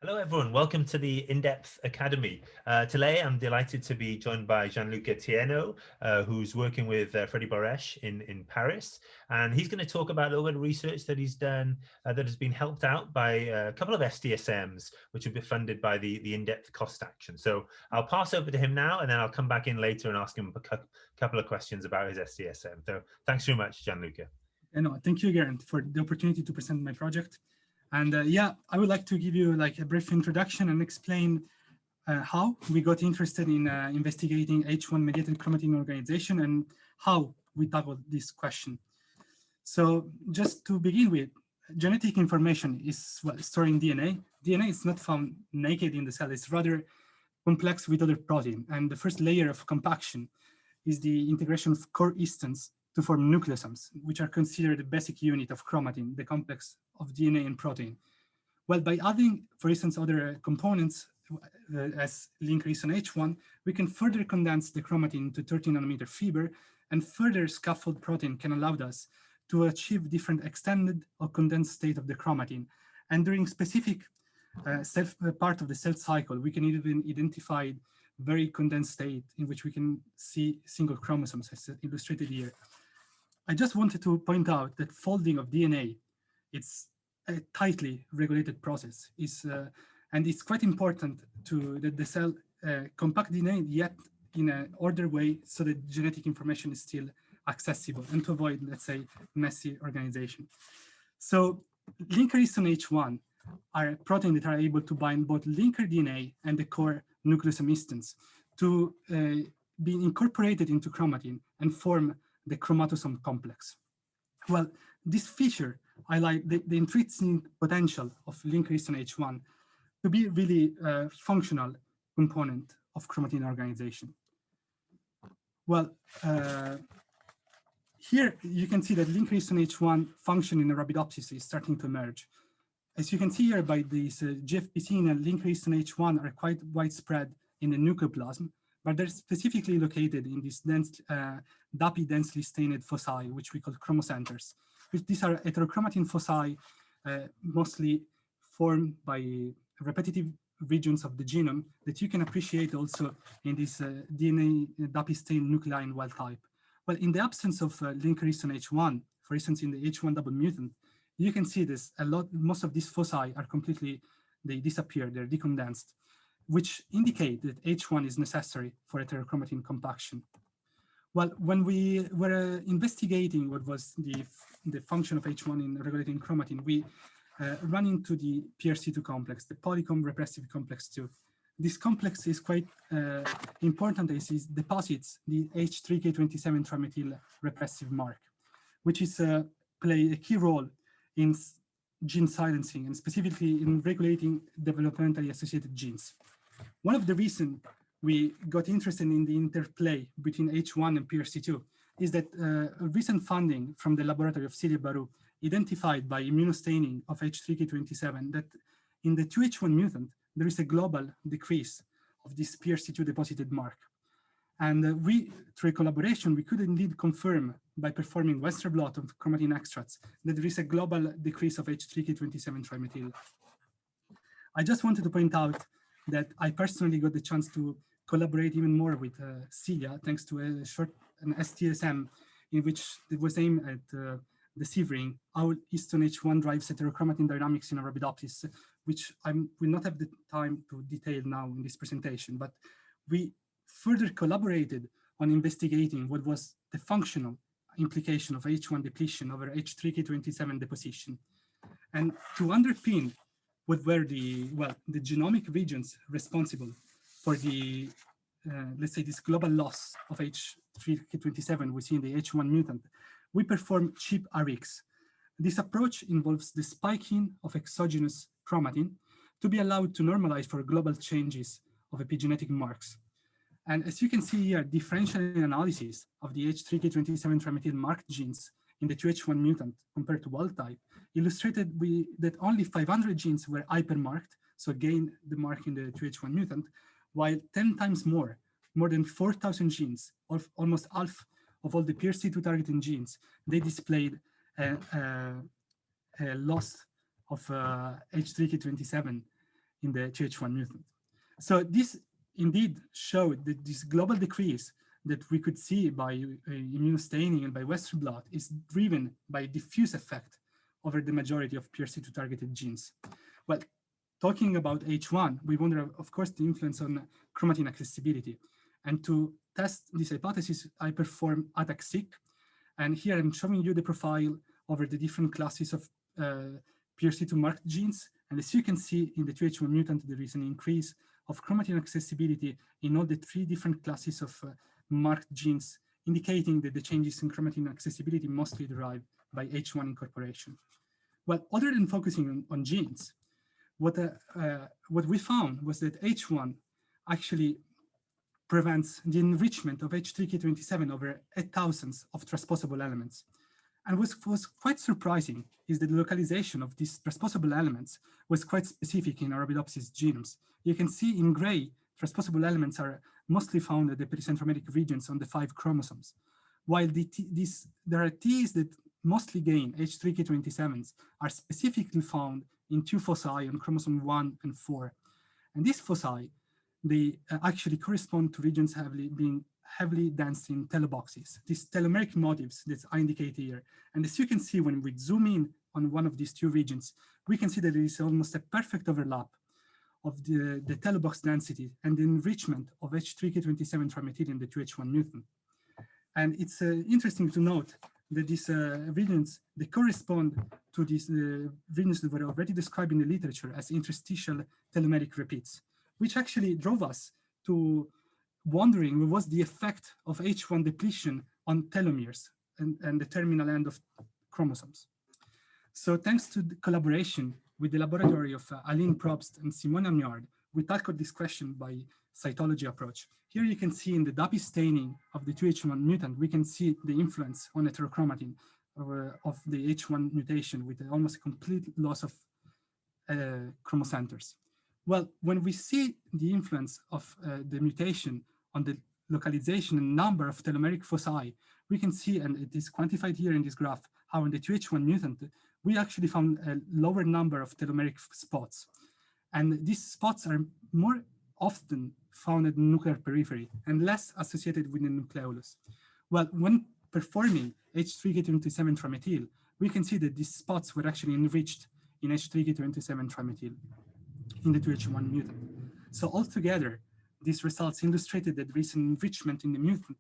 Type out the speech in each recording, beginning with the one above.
Hello, everyone. Welcome to the INDEPTH Academy. Today, I'm delighted to be joined by Gianluca Teano, who's working with Fredy Barneche in Paris. And he's going to talk about a little bit of research that he's done that has been helped out by a couple of STSMs, which have been funded by the INDEPTH cost action. So I'll pass over to him now, and then I'll come back in later and ask him a couple of questions about his STSM. So thanks very much, Gianluca. No, thank you, Geraint, for the opportunity to present my project. And yeah, I would like to give you like a brief introduction and explain how we got interested in investigating H1 mediated chromatin organization and how we tackled this question. So just to begin with, genetic information is stored in DNA. DNA is not found naked in the cell, it's rather complex with other protein. And the first layer of compaction is the integration of core histones to form nucleosomes, which are considered the basic unit of chromatin, the complex of DNA and protein. Well, by adding, for instance, other components as linker histone H1, we can further condense the chromatin to 30 nanometer fiber, and further scaffold protein can allow us to achieve different extended or condensed state of the chromatin. And during specific part of the cell cycle, we can even identify very condensed state in which we can see single chromosomes as illustrated here. I just wanted to point out that folding of DNA, it's a tightly regulated process, and it's quite important to that the cell compact DNA yet in an ordered way so that genetic information is still accessible and to avoid, let's say, messy organization. So linker histone H1 are proteins that are able to bind both linker DNA and the core nucleosome histones to be incorporated into chromatin and form the chromatosome complex. Well, this feature highlights the intrinsic potential of linker histone H1 to be really a functional component of chromatin organization. Well, here you can see that linker histone H1 function in Arabidopsis is starting to emerge. As you can see here by this GFP and linker histone H1 are quite widespread in the nucleoplasm, but they're specifically located in these dense, DAPI densely stained foci, which we call chromocenters. These are heterochromatin foci, mostly formed by repetitive regions of the genome that you can appreciate also in this DNA DAPI stained nuclei in wild type. Well, in the absence of linker histone H1, for instance, in the H1 double mutant, you can see this a lot. Most of these foci are completely, they disappear, they're decondensed, which indicate that H1 is necessary for heterochromatin compaction. Well, when we were investigating what was the function of H1 in regulating chromatin, we ran into the PRC2 complex, the polycomb repressive complex 2. This complex is quite important as it deposits the H3K27 trimethyl repressive mark, which is play a key role in gene silencing and specifically in regulating developmentally associated genes. One of the reasons we got interested in the interplay between H1 and PRC2 is that recent funding from the laboratory of Celia Baru identified by immunostaining of H3K27 that in the 2H1 mutant, there is a global decrease of this PRC2 deposited mark. And we, through a collaboration, we could indeed confirm by performing Western blot of chromatin extracts that there is a global decrease of H3K27 trimethyl. I just wanted to point out that I personally got the chance to collaborate even more with Celia, thanks to an STSM in which it was aimed at deciphering how histone H1 drives heterochromatin dynamics in Arabidopsis, which I will not have the time to detail now in this presentation, but we further collaborated on investigating what was the functional implication of H1 depletion over H3K27 deposition. And to underpin what were the genomic regions responsible for the, let's say, this global loss of H3K27 we see in the H1 mutant, we perform cheap RX. This approach involves the spiking of exogenous chromatin to be allowed to normalize for global changes of epigenetic marks. And as you can see here, differential analysis of the H3K27 trimethyl marked genes in the 2H1 mutant compared to wild type illustrated that only 500 genes were hypermarked, so gained the mark in the 2H1 mutant, while 10 times more than 4,000 genes, almost half of all the PRC2 targeting genes, they displayed a loss of H3K27 in the TH1 mutant. So this indeed showed that this global decrease that we could see by immunostaining and by Western blot is driven by a diffuse effect over the majority of PRC2 targeted genes. Well, talking about H1, we wonder, of course, the influence on chromatin accessibility. And to test this hypothesis, I performed ATAC-Seq. And here I'm showing you the profile over the different classes of PRC2 marked genes. And as you can see in the TH1 mutant, there is an increase of chromatin accessibility in all the 3 different classes of marked genes, indicating that the changes in chromatin accessibility mostly derive by H1 incorporation. Well, other than focusing on genes, what we found was that H1 actually prevents the enrichment of H3K27 over 8,000 of transposable elements. And what was quite surprising is that the localization of these transposable elements was quite specific in Arabidopsis genomes. You can see in gray, transposable elements are mostly found at the pericentromeric regions on the 5 chromosomes, while there are Ts that mostly gain H3K27s are specifically found in 2 foci on chromosome 1 and 4. And these foci, they actually correspond to regions being heavily dense in teloboxes, these telomeric motifs that I indicate here. And as you can see, when we zoom in on one of these 2 regions, we can see that there is almost a perfect overlap of the telobox density and the enrichment of H3K27 trimethyl in the 2H1 mutant. And it's interesting to note that these regions, they correspond to these regions that were already described in the literature as interstitial telomeric repeats, which actually drove us to wondering what was the effect of H1 depletion on telomeres and the terminal end of chromosomes. So thanks to the collaboration with the laboratory of Aline Probst and Simone Amiard, we tackled this question by cytology approach. Here you can see in the DAPI staining of the 2H1 mutant, we can see the influence on heterochromatin of the H1 mutation with almost a complete loss of chromocenters. Well, when we see the influence of the mutation on the localization and number of telomeric foci, we can see, and it is quantified here in this graph, how in the 2H1 mutant, we actually found a lower number of telomeric spots. And these spots are more often found at the nuclear periphery and less associated with the nucleolus. Well, when performing H3K27 trimethyl, we can see that these spots were actually enriched in H3K27 trimethyl in the 2H1 mutant. So altogether, these results illustrated that there is an enrichment in the mutant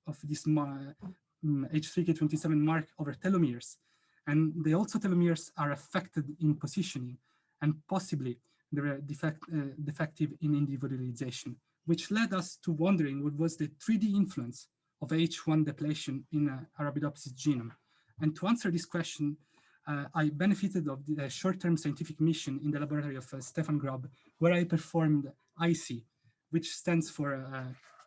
of this H3K27 mark over telomeres. And the also telomeres are affected in positioning and possibly they're defective in individualization, which led us to wondering what was the 3D influence of H1 depletion in Arabidopsis genome. And to answer this question, I benefited of the short-term scientific mission in the laboratory of Stefan Grob, where I performed IC, which stands for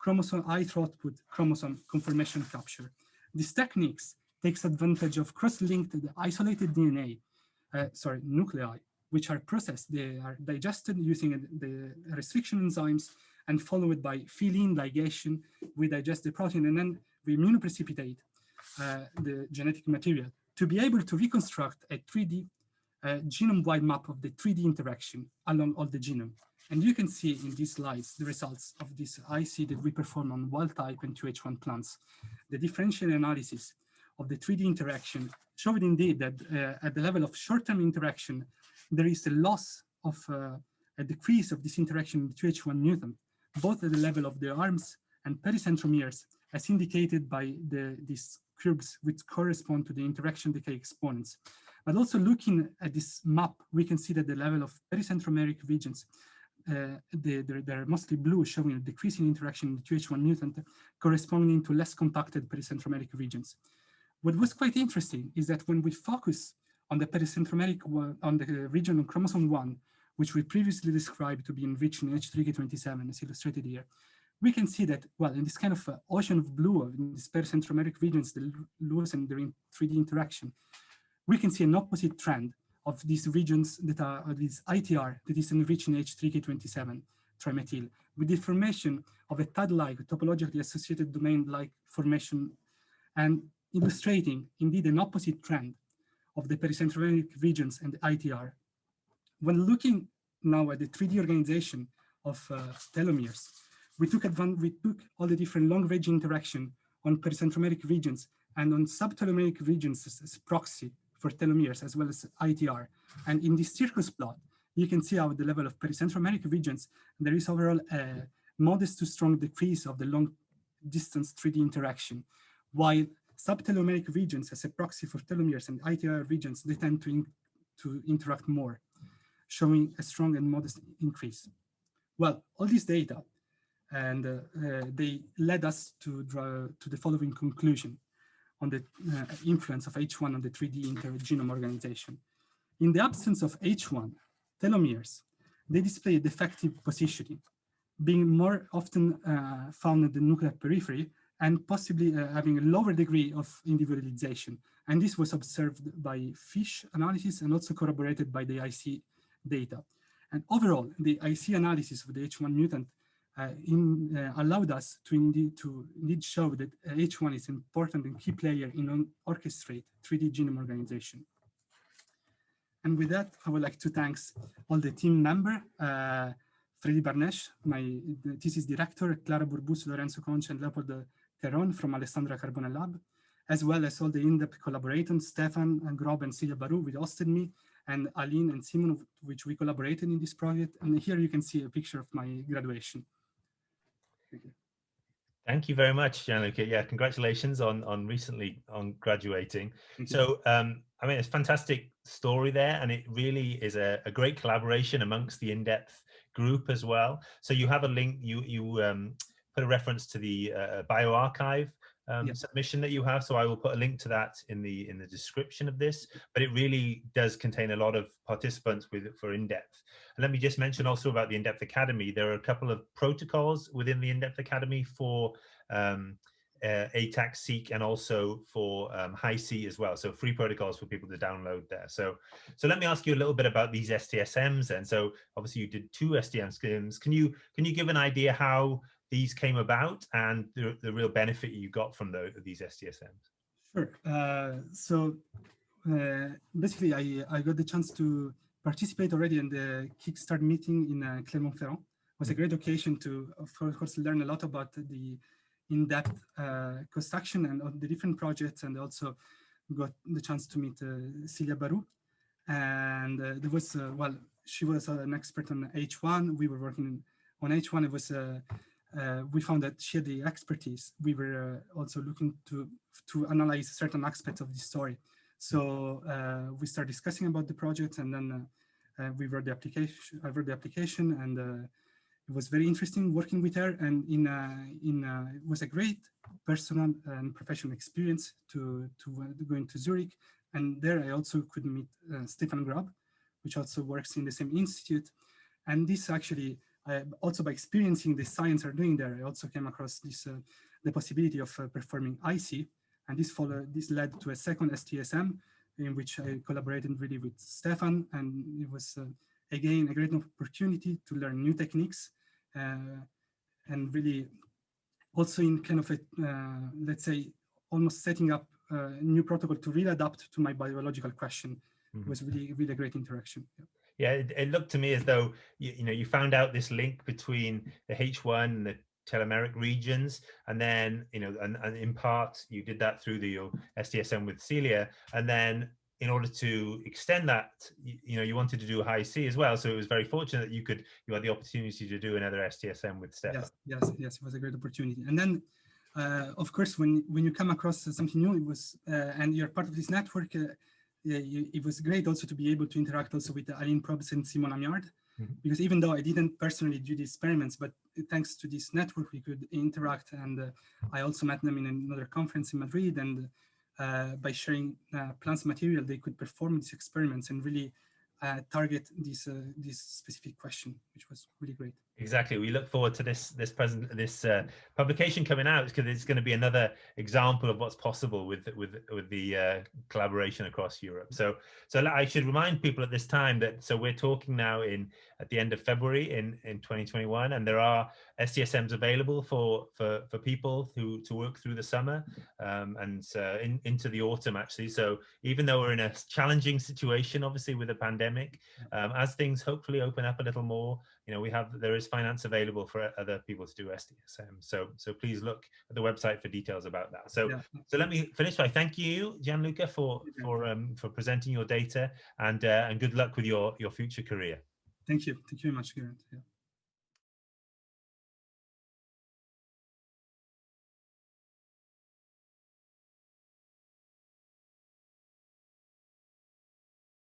chromosome high throughput chromosome conformation capture. These techniques takes advantage of cross-linked isolated DNA, nuclei, which are processed. They are digested using the restriction enzymes and followed by fill-in ligation. We digest the protein and then we immunoprecipitate the genetic material to be able to reconstruct a 3D genome-wide map of the 3D interaction along all the genome. And you can see in these slides the results of this IC that we perform on wild-type and 2H1 plants. The differential analysis of the 3D interaction showed indeed that at the level of short-term interaction, there is a loss of a decrease of this interaction in the 2H1 mutant, both at the level of the arms and pericentromeres, as indicated by these curves which correspond to the interaction decay exponents. But also looking at this map, we can see that the level of pericentromeric regions, they're mostly blue, showing a decrease in interaction in the 2H1 mutant corresponding to less compacted pericentromeric regions. What was quite interesting is that when we focus on the pericentromeric one, on the region of chromosome 1, which we previously described to be enriched in H3K27, as illustrated here, we can see that, well, in this kind of ocean of blue, in these pericentromeric regions that loosen during 3D interaction, we can see an opposite trend of these regions that are these ITR that is enriched in H3K27 trimethyl, with the formation of a TAD-like topologically associated domain-like formation, and illustrating indeed an opposite trend of the pericentromeric regions and the ITR. When looking now at the 3D organization of telomeres. We took all the different long-range interaction on pericentromeric regions and on subtelomeric regions as proxy for telomeres, as well as ITR. And in this circus plot, you can see how at the level of pericentromeric regions, there is overall a modest to strong decrease of the long-distance 3D interaction, while subtelomeric regions as a proxy for telomeres and ITR regions, they tend to interact more, showing a strong and modest increase. Well, all this data, and they led us to the following conclusion on the influence of H1 on the 3D intergenome organization. In the absence of H1, telomeres, they display a defective positioning, being more often found in the nuclear periphery and possibly having a lower degree of individualization. And this was observed by fish analysis and also corroborated by the IC data. And overall, the IC analysis of the H1 mutant allowed us to indeed show that H1 is an important and key player in orchestrate 3D genome organization. And with that, I would like to thank all the team members, Fredy Barneche, my thesis director, Clara Burbus, Lorenzo Concha, and Leopoldo Caron from Alessandra Carbone Lab, as well as all the in-depth collaborators, Stefan and Grob and Silvia Baru, which hosted me, and Aline and Simon, which we collaborated in this project. And here you can see a picture of my graduation. Thank you. Thank you very much, Gianluca. Yeah, congratulations on recently graduating. So, I mean, it's a fantastic story there, and it really is a great collaboration amongst the in-depth group as well. So you have a link, you put a reference to the bioarchive submission that you have. So I will put a link to that in the description of this, but it really does contain a lot of participants for in-depth. And let me just mention also about the In-Depth Academy. There are a couple of protocols within the In-Depth Academy for ATAC-Seq and also for Hi-C as well. So free protocols for people to download there. So let me ask you a little bit about these STSMs then. So obviously you did 2 STSMs. Can you give an idea how these came about and the real benefit you got from these STSMs? Sure. Basically, I got the chance to participate already in the Kickstart meeting in Clermont-Ferrand. It was a great occasion to, of course, learn a lot about the in-depth construction and the different projects, and also got the chance to meet Silvia Baru. And there was, well, she was an expert on H1. We were working on H1. It was, we found that she had the expertise. We were also looking to analyze certain aspects of the story. So we started discussing about the project, and then we wrote the application. I wrote the application, and it was very interesting working with her. And it was a great personal and professional experience to going to Zurich. And there I also could meet Stefan Grob, which also works in the same institute. And this actually, also by experiencing the science are doing there, I also came across this the possibility of performing IC. And this led to a second STSM in which I collaborated really with Stefan. And it was, again, a great opportunity to learn new techniques and really also in kind of a, let's say, almost setting up a new protocol to really adapt to my biological question. It was really, really a great interaction. Yeah, it looked to me as though, you found out this link between the H1 and the telomeric regions, and then and in part you did that through the STSM with Celia, and then in order to extend that, you wanted to do Hi-C as well. So it was very fortunate that you had the opportunity to do another STSM with Stefan. Yes, it was a great opportunity. And then of course when you come across something new, it was and you're part of this network, it was great also to be able to interact also with Aline Probst and Simon Amiard. Because even though I didn't personally do the experiments, but thanks to this network, we could interact. And I also met them in another conference in Madrid. And by sharing plants material, they could perform these experiments and really target this specific question, which was really great. Exactly. We look forward to this publication coming out, because it's going to be another example of what's possible with the collaboration across Europe. So I should remind people at this time that we're talking now at the end of February in 2021, and there are STSMs available for people to work through the summer and into the autumn, actually. So even though we're in a challenging situation, obviously with the pandemic, as things hopefully open up a little more, there is finance available for other people to do STSM. So please look at the website for details about that. So let me finish by thank you, Gianluca, for presenting your data, and good luck with your future career. Thank you very much, Geraint. Yeah.